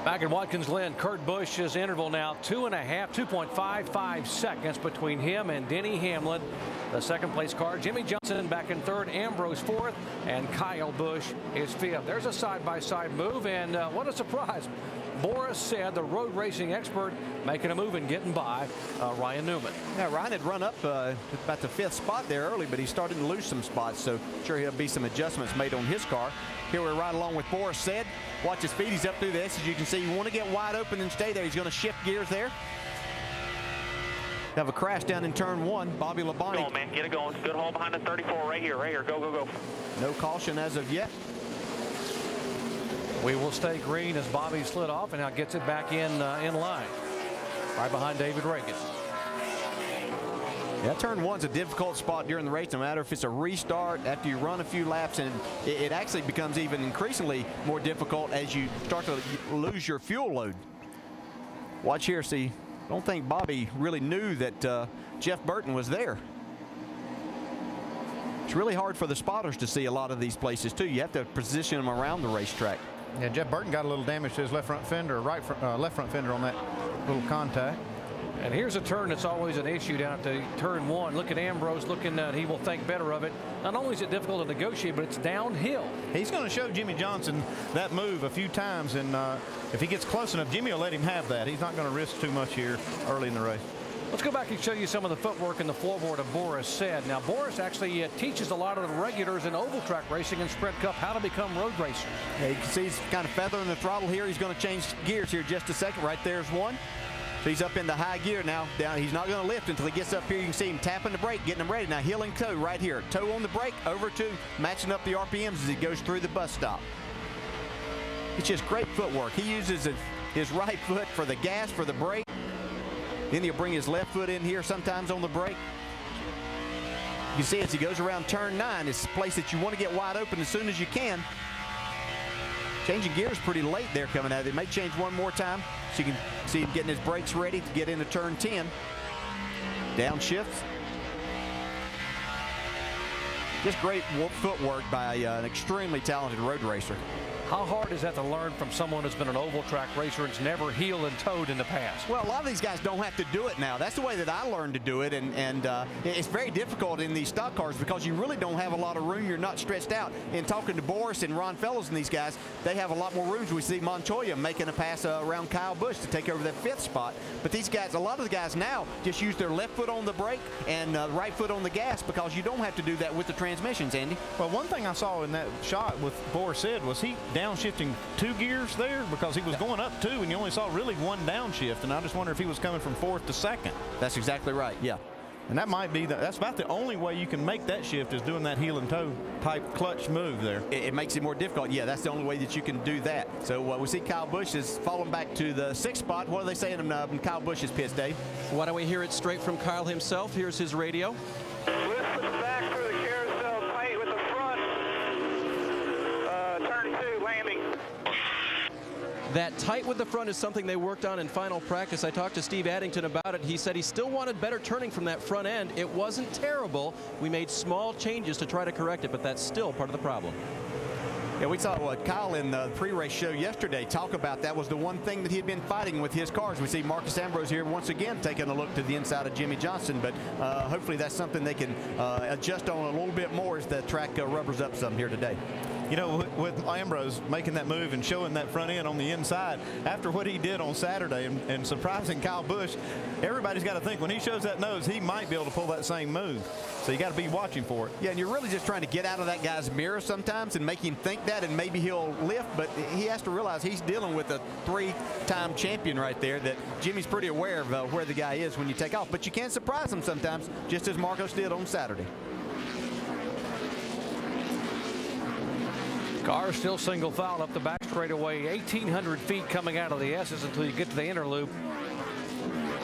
Back at Watkins Glen, Kurt Busch's interval now 2.55 seconds between him and Denny Hamlin. The second place car, Jimmy Johnson back in third, Ambrose fourth, and Kyle Busch is fifth. There's a side-by-side move, and what a surprise. Boris said, the road racing expert, making a move and getting by Ryan Newman. Yeah, Ryan had run up about the fifth spot there early, but he's starting to lose some spots, so sure he'll be some adjustments made on his car. Here we're right along with Boris said. Watch his speed. He's up through this. As you can see, you want to get wide open and stay there. He's going to shift gears there. Have a crash down in turn one. Bobby Labonte. Go on, man. Get it going. Good hole behind the 34 right here. Go, go, go. No caution as of yet. We will stay green as Bobby slid off and now gets it back in line. Right behind David Reagan. Yeah, turn one's a difficult spot during the race, no matter if it's a restart after you run a few laps, and it actually becomes even increasingly more difficult as you start to lose your fuel load. Watch here, see, I don't think Bobby really knew that Jeff Burton was there. It's really hard for the spotters to see a lot of these places too. You have to position them around the racetrack. Yeah, Jeff Burton got a little damage to his left front fender, left front fender on that little contact. And here's a turn that's always an issue down at the turn one. Look at Ambrose looking he will think better of it. Not only is it difficult to negotiate, but it's downhill. He's going to show Jimmy Johnson that move a few times, and if he gets close enough, Jimmy will let him have that. He's not going to risk too much here early in the race. Let's go back and show you some of the footwork in the floorboard of Boris said. Now, Boris actually teaches a lot of the regulars in oval track racing and Sprint Cup how to become road racers. Yeah, you can see he's kind of feathering the throttle here. He's going to change gears here just a second. Right there's one. So he's up into high gear now. Down, he's not going to lift until he gets up here. You can see him tapping the brake, getting him ready. Now heel and toe right here. Toe on the brake, over to matching up the RPMs as he goes through the bus stop. It's just great footwork. He uses his right foot for the gas, for the brake. Then he'll bring his left foot in here sometimes on the brake. You can see as he goes around turn 9, it's a place that you want to get wide open as soon as you can. Changing gears pretty late there coming out. They may change one more time. So you can see him getting his brakes ready to get into turn 10. Downshift. Just great footwork by an extremely talented road racer. How hard is that to learn from someone who's been an oval track racer and's never heel and toed in the past? Well, a lot of these guys don't have to do it now. That's the way that I learned to do it, and it's very difficult in these stock cars because you really don't have a lot of room. You're not stretched out. In talking to Boris and Ron Fellows and these guys, they have a lot more rooms. We see Montoya making a pass around Kyle Busch to take over that 5th spot. But these guys, a lot of the guys now just use their left foot on the brake and right foot on the gas because you don't have to do that with the transmissions, Andy. Well, one thing I saw in that shot with Boris said was he downshifting 2 gears there because he was going up 2 and you only saw really 1 downshift, and I just wonder if he was coming from 4th to 2nd. That's exactly right, yeah. And that might be that's about the only way you can make that shift is doing that heel and toe type clutch move there. It makes it more difficult. Yeah, that's the only way that you can do that. So we see Kyle Busch is falling back to the 6th spot. What are they saying in Kyle Busch's pits, Dave? Why don't we hear it straight from Kyle himself? Here's his radio. Lift the back through the carousel tight with the front. Turn 2, landing. That tight with the front is something they worked on in final practice. I talked to Steve Addington about it. He said he still wanted better turning from that front end. It wasn't terrible. We made small changes to try to correct it, but that's still part of the problem. Yeah, we saw Kyle in the pre-race show yesterday talk about that was the one thing that he had been fighting with his cars. We see Marcus Ambrose here once again taking a look to the inside of Jimmy Johnson, but hopefully that's something they can adjust on a little bit more as the track rubbers up some here today. You know, with Ambrose making that move and showing that front end on the inside, after what he did on Saturday and surprising Kyle Busch, everybody's got to think when he shows that nose, he might be able to pull that same move. So you got to be watching for it. Yeah, and you're really just trying to get out of that guy's mirror sometimes and make him think that, and maybe he'll lift, but he has to realize he's dealing with a 3-time champion right there that Jimmy's pretty aware of where the guy is when you take off. But you can surprise him sometimes, just as Marcos did on Saturday. Car still single file up the back straightaway, 1,800 feet coming out of the S's until you get to the inner loop.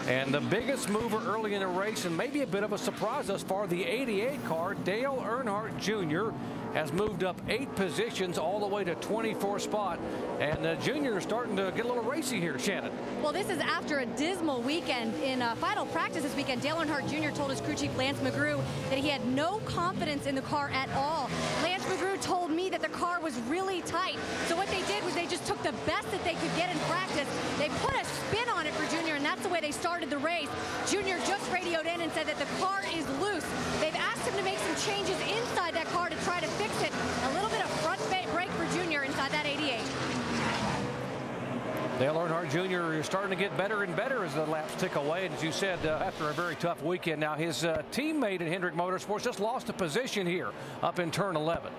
And the biggest mover early in the race, and maybe a bit of a surprise thus far, the 88 car, Dale Earnhardt Jr., has moved up 8 positions all the way to 24th spot. And Junior is starting to get a little racy here, Shannon. Well, this is after a dismal weekend. In final practice this weekend, Dale Earnhardt Jr. told his crew chief Lance McGrew that he had no confidence in the car at all. Lance McGrew told me that the car was really tight. So what they did was they just took the the best that they could get in practice. They put a spin on it for Junior, and that's the way they started the race. Junior just radioed in and said that the car is loose. They've asked him to make some changes inside that car to try to fix it. A little bit of front brake for Junior inside that 88. Dale Earnhardt Jr. is starting to get better and better as the laps tick away. And as you said, after a very tough weekend, now his teammate at Hendrick Motorsports just lost a position here up in turn 11.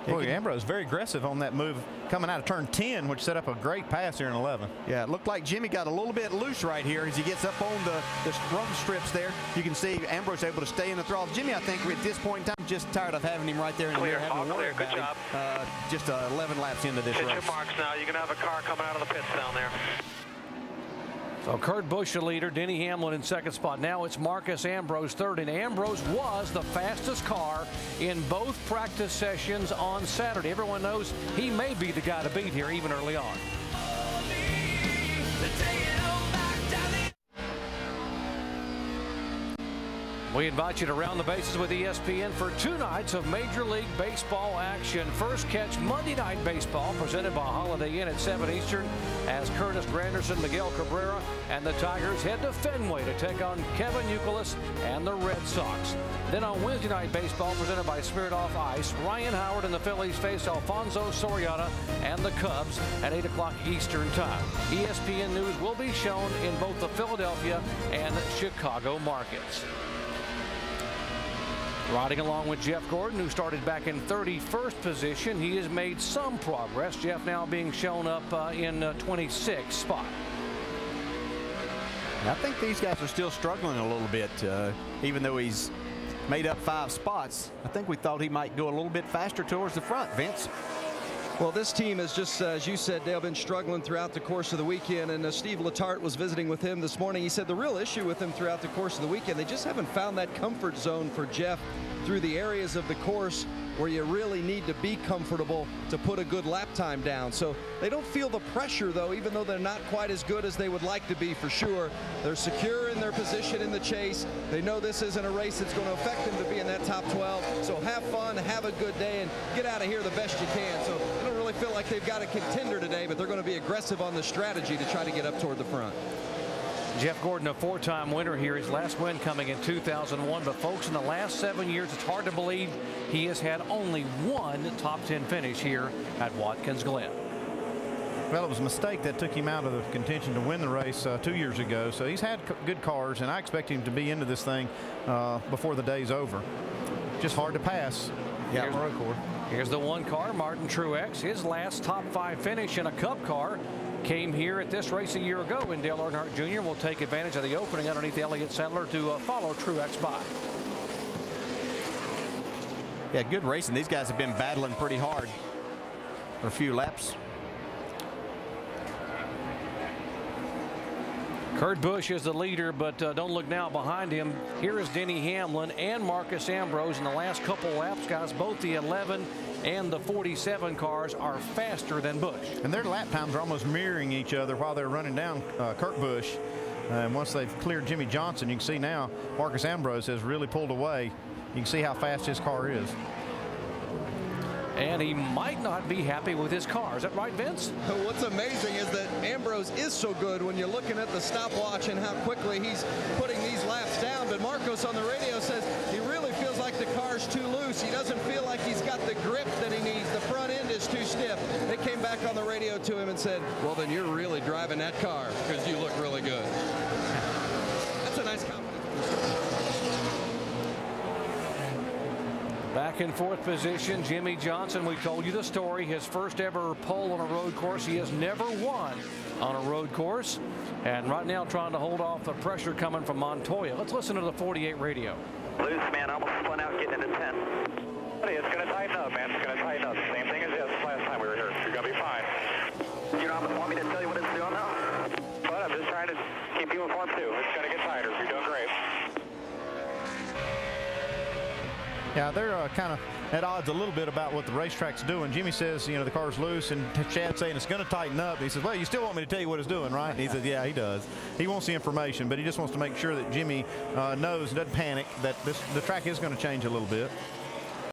Boy, Ambrose very aggressive on that move coming out of turn 10, which set up a great pass here in 11. Yeah, it looked like Jimmy got a little bit loose right here as he gets up on the run strips there. You can see Ambrose able to stay in the throttle. Jimmy, I think at this point in time, just tired of having him right there in the mirror, having to worry about him. Just 11 laps into this race. Hit your marks now. You're going to have a car coming out of the pits down there. So Kurt Busch the leader, Denny Hamlin in second spot. Now it's Marcus Ambrose third, and Ambrose was the fastest car in both practice sessions on Saturday. Everyone knows he may be the guy to beat here even early on. We invite you to round the bases with ESPN for 2 nights of Major League Baseball action. First catch Monday Night Baseball presented by Holiday Inn at 7 Eastern as Curtis Granderson, Miguel Cabrera, and the Tigers head to Fenway to take on Kevin Youkilis and the Red Sox. Then on Wednesday Night Baseball presented by Smirnoff Ice, Ryan Howard and the Phillies face Alfonso Soriano and the Cubs at 8 o'clock Eastern Time. ESPN News will be shown in both the Philadelphia and Chicago markets. Riding along with Jeff Gordon, who started back in 31st position. He has made some progress. Jeff now being shown up in 26th spot. I think these guys are still struggling a little bit, even though he's made up 5 spots. I think we thought he might go a little bit faster towards the front, Vince. Well, this team has just, as you said, Dale, been struggling throughout the course of the weekend. And Steve Letarte was visiting with him this morning. He said the real issue with him throughout the course of the weekend, they just haven't found that comfort zone for Jeff through the areas of the course where you really need to be comfortable to put a good lap time down. So they don't feel the pressure, though, even though they're not quite as good as they would like to be for sure. They're secure in their position in the chase. They know this isn't a race that's going to affect them to be in that top 12. So have fun, have a good day, and get out of here the best you can. So they don't really feel like they've got a contender today, but they're going to be aggressive on the strategy to try to get up toward the front. Jeff Gordon, a 4-time winner here. His last win coming in 2001. But folks, in the last 7 years, it's hard to believe he has had only 1 top 10 finish here at Watkins Glen. Well, it was a mistake that took him out of the contention to win the race 2 years ago. So he's had good cars, and I expect him to be into this thing before the day's over. Just hard to pass. Yeah, here's the 1 car, Martin Truex. His last top 5 finish in a Cup car came here at this race a year ago, and Dale Earnhardt Jr. will take advantage of the opening underneath Elliott Sadler to follow Truex by. Yeah, good racing. These guys have been battling pretty hard for a few laps. Kurt Busch is the leader, but don't look now behind him. Here is Denny Hamlin and Marcus Ambrose in the last couple laps, guys. Both the 11 and the 47 cars are faster than Busch. And their lap times are almost mirroring each other while they're running down Kurt Busch. And once they've cleared Jimmy Johnson, you can see now Marcus Ambrose has really pulled away. You can see how fast his car is. And he might not be happy with his car. Is that right, Vince? What's amazing is that Ambrose is so good when you're looking at the stopwatch and how quickly he's putting these laps down. But Marcos on the radio says he really feels like the car's too loose. He doesn't feel like he's got the grip that he needs. The front end is too stiff. They came back on the radio to him and said, well, then you're really driving that car because you look really good. That's a nice compliment. Back in 4th position, Jimmy Johnson. We told you the story. His first ever pole on a road course. He has never won on a road course. And right now trying to hold off the pressure coming from Montoya. Let's listen to the 48 radio. Loose, man. Almost spun out getting into 10. Buddy, it's going to tighten up, man. It's going to tighten up. Same thing as this last time we were here. You're going to be fine. You don't want me to tell you what it's doing now? But I'm just trying to keep you informed, too. It's going to get tighter. You're doing great. Yeah, they're kind of at odds a little bit about what the racetrack's doing. Jimmy says, you know, the car's loose, and Chad's saying it's going to tighten up. He says, well, you still want me to tell you what it's doing, right? And he says, yeah, he does. He wants the information, but he just wants to make sure that Jimmy knows, doesn't panic, that the track is going to change a little bit.